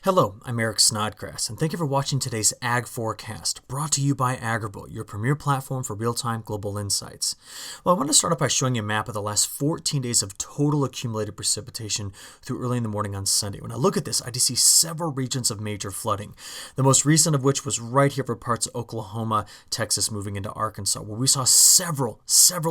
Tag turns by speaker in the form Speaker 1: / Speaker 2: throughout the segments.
Speaker 1: Hello, I'm Eric Snodgrass, and thank you for watching today's Ag Forecast, brought to you by Agrible, your premier platform for real-time global insights. Well, I want to start off by showing you a map of the last 14 days of total accumulated precipitation through early in the morning on Sunday. When I look at this, I do see several regions of major flooding, the most recent of which was right here for parts of Oklahoma, Texas, moving into Arkansas, where we saw several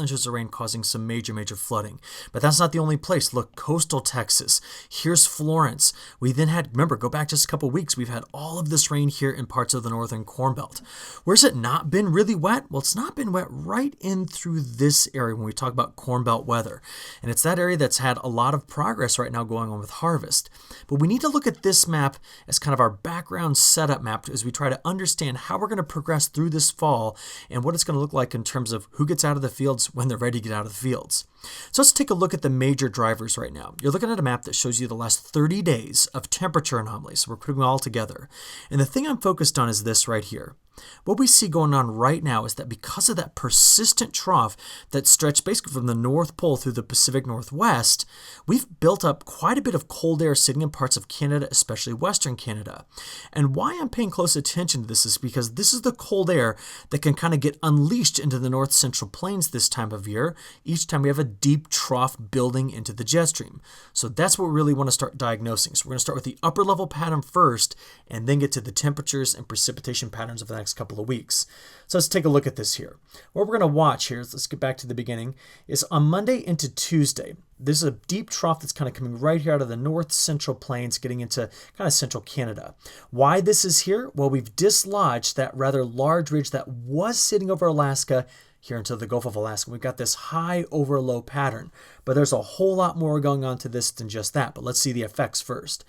Speaker 1: inches of rain causing some major flooding. But that's not the only place. Look, coastal Texas. Here's Florence. We then had, remember, go back just a couple weeks, we've had all of this rain here in parts of the northern Corn Belt. Where's it not been really wet? Well, it's not been wet right in through this area when we talk about Corn Belt weather. And it's that area that's had a lot of progress right now going on with harvest. But we need to look at this map as kind of our background setup map as we try to understand how we're going to progress through this fall and what it's going to look like in terms of who gets out of the fields when they're ready to get out of the fields. So let's take a look at the major drivers right now. You're looking at a map that shows you the last 30 days of temperature anomalies. So we're putting them all together. And the thing I'm focused on is this right here. What we see going on right now is that because of that persistent trough that stretched basically from the North Pole through the Pacific Northwest, we've built up quite a bit of cold air sitting in parts of Canada, especially Western Canada. And why I'm paying close attention to this is because this is the cold air that can kind of get unleashed into the North Central Plains this time of year, each time we have a deep trough building into the jet stream. So that's what we really want to start diagnosing. So we're going to start with the upper level pattern first, and then get to the temperatures and precipitation patterns of the next couple of weeks. So let's take a look at this here. What we're going to watch here, let's get back to the beginning, is on Monday into Tuesday. This is a deep trough that's kind of coming right here out of the North Central Plains, getting into kind of central Canada. Why this is here? Well, we've dislodged that rather large ridge that was sitting over Alaska here into the Gulf of Alaska. We've got this high over low pattern, but there's a whole lot more going on to this than just that. But let's see the effects first.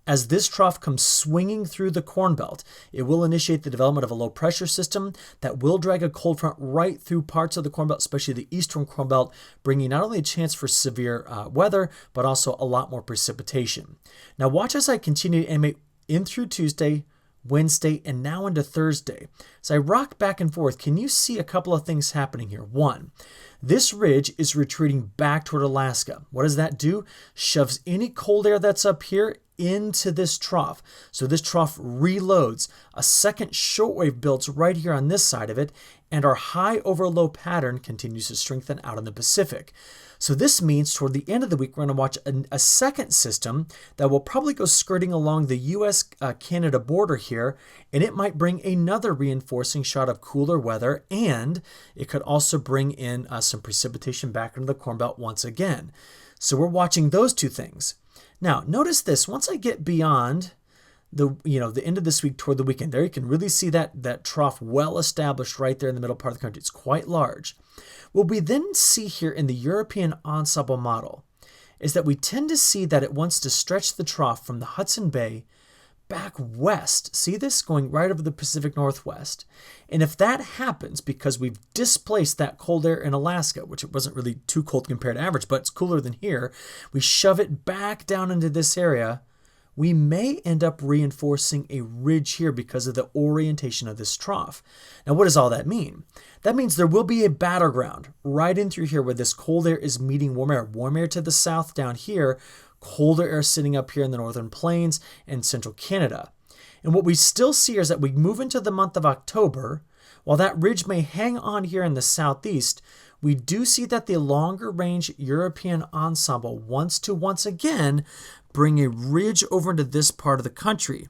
Speaker 1: As this trough comes swinging through the Corn Belt, it will initiate the development of a low pressure system that will drag a cold front right through parts of the Corn Belt, especially the eastern Corn Belt, bringing not only a chance for severe weather, but also a lot more precipitation. Now watch as I continue to animate in through Tuesday, Wednesday, and now into Thursday. As I rock back and forth, can you see a couple of things happening here? One, this ridge is retreating back toward Alaska. What does that do? Shoves any cold air that's up here into this trough. So this trough reloads. A second shortwave builds right here on this side of it, and our high over low pattern continues to strengthen out in the Pacific. So this means toward the end of the week, we're going to watch a second system that will probably go skirting along the U.S.-Canada border here, and it might bring another reinforcing shot of cooler weather, and it could also bring in some precipitation back into the Corn Belt once again. So we're watching those two things. Now, notice this. Once I get beyond the end of this week toward the weekend, there you can really see that trough well established right there in the middle part of the country. It's quite large. What we then see here in the European ensemble model is that we tend to see that it wants to stretch the trough from the Hudson Bay back west. See this going right over the Pacific Northwest. And if that happens because we've displaced that cold air in Alaska, which it wasn't really too cold compared to average, but it's cooler than here, we shove it back down into this area, we may end up reinforcing a ridge here because of the orientation of this trough. Now, what does all that mean? That means there will be a battleground right in through here where this cold air is meeting warm air. Warm air to the south down here, colder air sitting up here in the northern plains and central Canada. And what we still see is that we move into the month of October, while that ridge may hang on here in the southeast, we do see that the longer range European ensemble wants to once again bring a ridge over into this part of the country.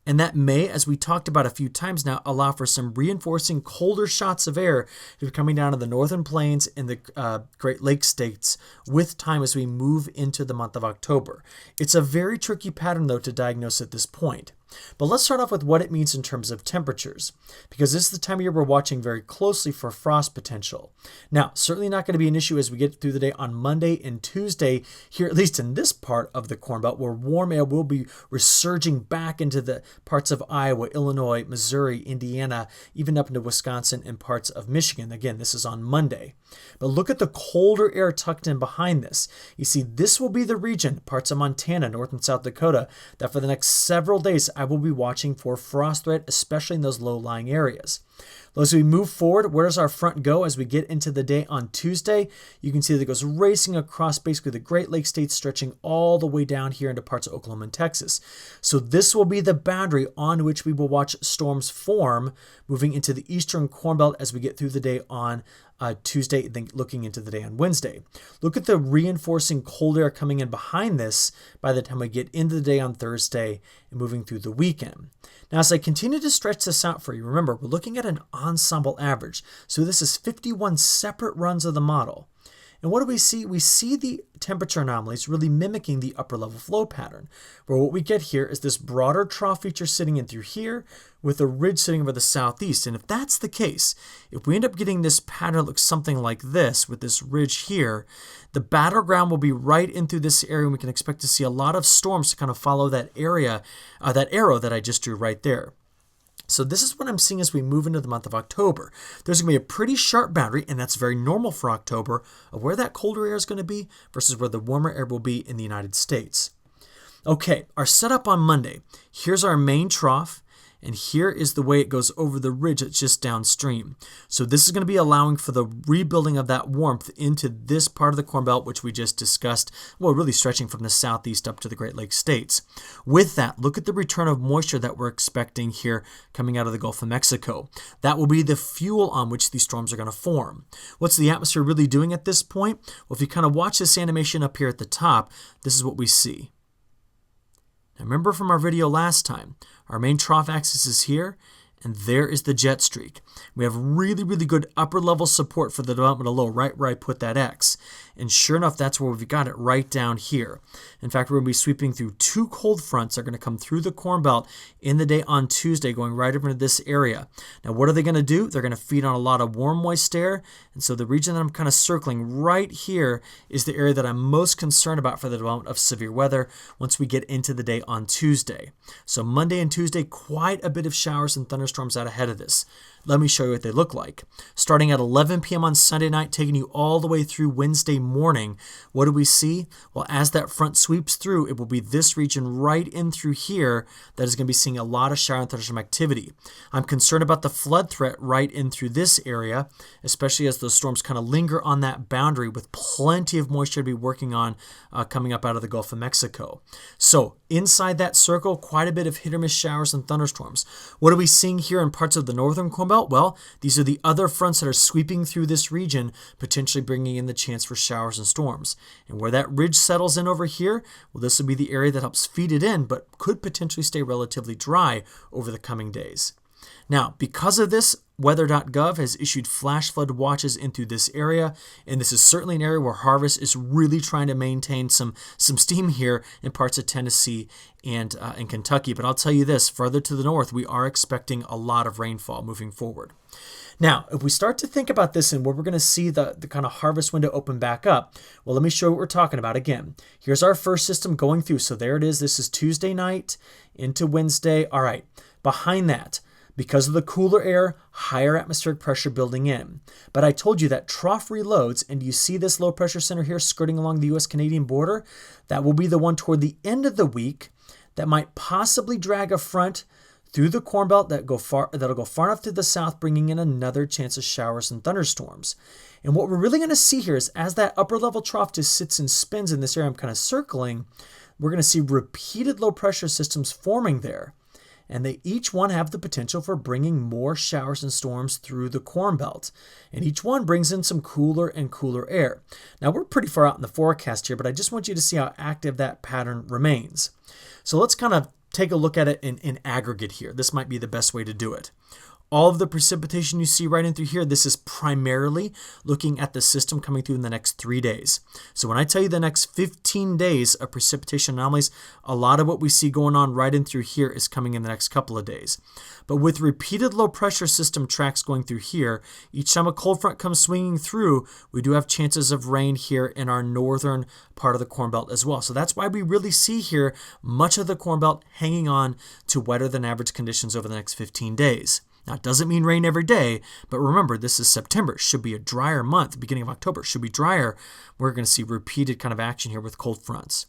Speaker 1: And that may, as we talked about a few times now, allow for some reinforcing colder shots of air to be coming down to the northern plains and the Great Lakes states with time as we move into the month of October. It's a very tricky pattern, though, to diagnose at this point. But let's start off with what it means in terms of temperatures, because this is the time of year we're watching very closely for frost potential. Now, certainly not going to be an issue as we get through the day on Monday and Tuesday here, at least in this part of the Corn Belt, where warm air will be resurging back into the parts of Iowa, Illinois, Missouri, Indiana, even up into Wisconsin and parts of Michigan. Again, this is on Monday. But look at the colder air tucked in behind this. You see, this will be the region, parts of Montana, North and South Dakota, that for the next several days I will be watching for frost threat, especially in those low-lying areas. Well, as we move forward, where does our front go as we get into the day on Tuesday? You can see that it goes racing across basically the Great Lakes states, stretching all the way down here into parts of Oklahoma and Texas. So this will be the boundary on which we will watch storms form moving into the eastern Corn Belt as we get through the day on Tuesday, then looking into the day on Wednesday. Look at the reinforcing cold air coming in behind this by the time we get into the day on Thursday and moving through the weekend. Now, as I continue to stretch this out for you, remember, we're looking at an ensemble average. So this is 51 separate runs of the model. And what do we see? We see the temperature anomalies really mimicking the upper level flow pattern, where what we get here is this broader trough feature sitting in through here with a ridge sitting over the southeast. And if that's the case, if we end up getting this pattern that looks something like this with this ridge here, the battleground will be right in through this area, and we can expect to see a lot of storms to kind of follow that area, that arrow that I just drew right there. So this is what I'm seeing as we move into the month of October. There's going to be a pretty sharp boundary, and that's very normal for October, of where that colder air is going to be versus where the warmer air will be in the United States. Okay, our setup on Monday. Here's our main trough, and here is the way it goes over the ridge that's just downstream. So this is going to be allowing for the rebuilding of that warmth into this part of the Corn Belt, which we just discussed, well, really stretching from the southeast up to the Great Lakes states. With that, look at the return of moisture that we're expecting here coming out of the Gulf of Mexico. That will be the fuel on which these storms are going to form. What's the atmosphere really doing at this point? Well, if you kind of watch this animation up here at the top, this is what we see. Now remember from our video last time, our main trough axis is here, and there is the jet streak. We have really, really good upper level support for the development of low right where I put that X. And sure enough, that's where we've got it right down here. In fact, we're going to be sweeping through two cold fronts that are going to come through the Corn Belt in the day on Tuesday, going right over into this area. Now, what are they going to do? They're going to feed on a lot of warm, moist air. And so the region that I'm kind of circling right here is the area that I'm most concerned about for the development of severe weather once we get into the day on Tuesday. So Monday and Tuesday, quite a bit of showers and thunderstorms out ahead of this. Let me show you what they look like. Starting at 11 p.m. on Sunday night, taking you all the way through Wednesday morning, what do we see? Well, as that front sweeps through, it will be this region right in through here that is going to be seeing a lot of shower and thunderstorm activity. I'm concerned about the flood threat right in through this area, especially as those storms kind of linger on that boundary with plenty of moisture to be working on coming up out of the Gulf of Mexico. So inside that circle, quite a bit of hit or miss showers and thunderstorms. What are we seeing here in parts of the northern Corn Belt? Well, these are the other fronts that are sweeping through this region, potentially bringing in the chance for showers and storms. And where that ridge settles in over here, well, this will be the area that helps feed it in, but could potentially stay relatively dry over the coming days. Now, because of this, weather.gov has issued flash flood watches into this area, and this is certainly an area where harvest is really trying to maintain some steam here in parts of Tennessee and in Kentucky. But I'll tell you this, further to the north, we are expecting a lot of rainfall moving forward. Now, if we start to think about this and where we're going to see the kind of harvest window open back up, well, let me show you what we're talking about again. Here's our first system going through. So there it is. This is Tuesday night into Wednesday. All right, behind that, because of the cooler air, higher atmospheric pressure building in. But I told you that trough reloads, and you see this low pressure center here skirting along the U.S.-Canadian border? That will be the one toward the end of the week that might possibly drag a front through the Corn Belt that'll go far enough to the south, bringing in another chance of showers and thunderstorms. And what we're really going to see here is as that upper level trough just sits and spins in this area I'm kind of circling, we're going to see repeated low pressure systems forming there. And they each one have the potential for bringing more showers and storms through the Corn Belt. And each one brings in some cooler and cooler air. Now, we're pretty far out in the forecast here, but I just want you to see how active that pattern remains. So let's kind of take a look at it in aggregate here. This might be the best way to do it. All of the precipitation you see right in through here, this is primarily looking at the system coming through in the next 3 days. So when I tell you the next 15 days of precipitation anomalies, a lot of what we see going on right in through here is coming in the next couple of days. But with repeated low pressure system tracks going through here, each time a cold front comes swinging through, we do have chances of rain here in our northern part of the Corn Belt as well. So that's why we really see here much of the Corn Belt hanging on to wetter than average conditions over the next 15 days. Now, it doesn't mean rain every day, but remember, this is September. It should be a drier month. The beginning of October should be drier. We're going to see repeated kind of action here with cold fronts.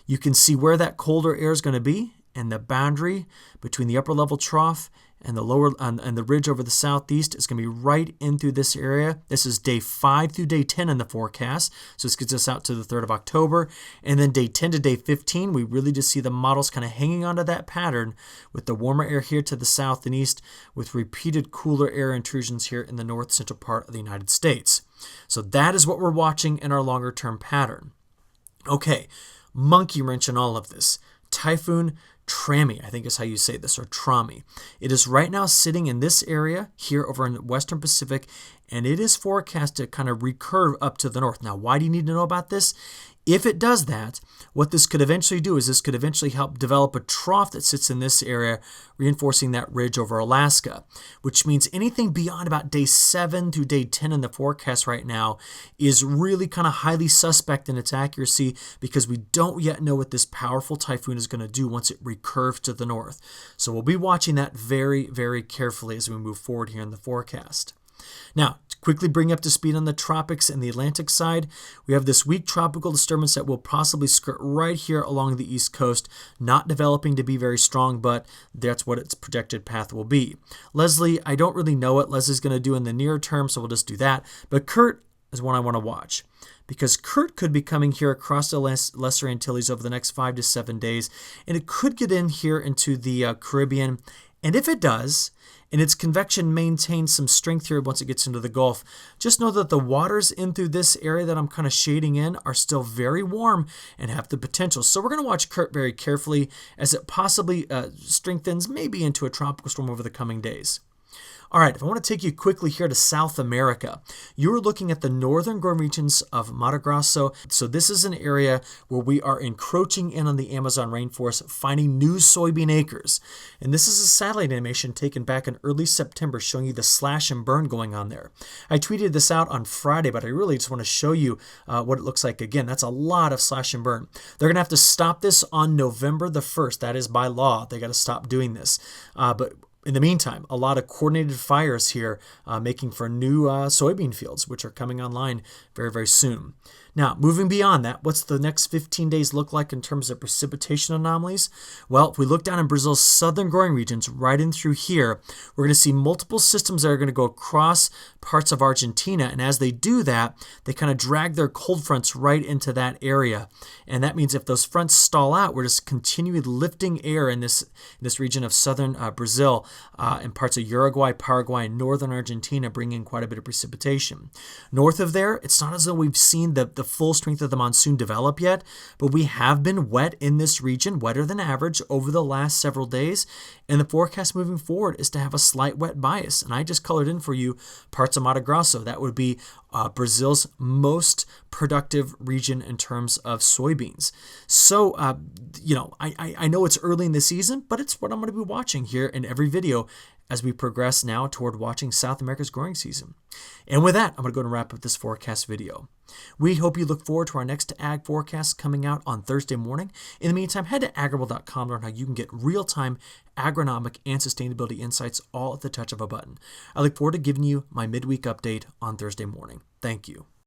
Speaker 1: You can see where that colder air is going to be and the boundary between the upper level trough and the lower and the ridge over the southeast is going to be right in through this area. This is day 5 through day 10 in the forecast. So this gets us out to the 3rd of October. And then day 10 to day 15, we really just see the models kind of hanging onto that pattern with the warmer air here to the south and east with repeated cooler air intrusions here in the north central part of the United States. So that is what we're watching in our longer term pattern. Okay, monkey wrench in all of this. Typhoon Trami, I think is how you say this, or Trami. It is right now sitting in this area here over in the Western Pacific, and it is forecast to kind of recurve up to the north. Now, why do you need to know about this? If it does that, what this could eventually do is this could eventually help develop a trough that sits in this area, reinforcing that ridge over Alaska, which means anything beyond about day 7 through day 10 in the forecast right now is really kind of highly suspect in its accuracy because we don't yet know what this powerful typhoon is going to do once it recurves to the north. So we'll be watching that very, very carefully as we move forward here in the forecast. Now, to quickly bring up to speed on the tropics and the Atlantic side, we have this weak tropical disturbance that will possibly skirt right here along the east coast, not developing to be very strong, but that's what its projected path will be. Leslie, I don't really know what Leslie's going to do in the near term, so we'll just do that. But Kurt is one I want to watch because Kurt could be coming here across the Lesser Antilles over the next 5 to 7 days, and it could get in here into the Caribbean. And if it does, and its convection maintains some strength here once it gets into the Gulf, just know that the waters in through this area that I'm kind of shading in are still very warm and have the potential. So we're going to watch Kurt very carefully as it possibly strengthens maybe into a tropical storm over the coming days. All right, if I want to take you quickly here to South America, you're looking at the northern growing regions of Mato Grosso. So this is an area where we are encroaching in on the Amazon rainforest, finding new soybean acres. And this is a satellite animation taken back in early September showing you the slash and burn going on there. I tweeted this out on Friday, but I really just want to show you what it looks like. Again, that's a lot of slash and burn. They're going to have to stop this on November the 1st. That is by law. They got to stop doing this. But in the meantime, a lot of coordinated fires here making for new soybean fields, which are coming online very, very soon. Now, moving beyond that, what's the next 15 days look like in terms of precipitation anomalies? Well, if we look down in Brazil's southern growing regions, right in through here, we're going to see multiple systems that are going to go across parts of Argentina. And as they do that, they kind of drag their cold fronts right into that area. And that means if those fronts stall out, we're just continually lifting air in this region of southern Brazil and parts of Uruguay, Paraguay, and northern Argentina, bringing quite a bit of precipitation. North of there, it's not as though we've seen the full strength of the monsoon develop yet, but we have been wet in this region, wetter than average over the last several days, and the forecast moving forward is to have a slight wet bias. And I just colored in for you parts of Mato Grosso. That would be Brazil's most productive region in terms of soybeans. So, I know it's early in the season, but it's what I'm going to be watching here in every video as we progress now toward watching South America's growing season. And with that, I'm going to go and wrap up this forecast video. We hope you look forward to our next ag forecast coming out on Thursday morning. In the meantime, head to agrible.com to learn how you can get real-time agronomic and sustainability insights all at the touch of a button. I look forward to giving you my midweek update on Thursday morning. Thank you.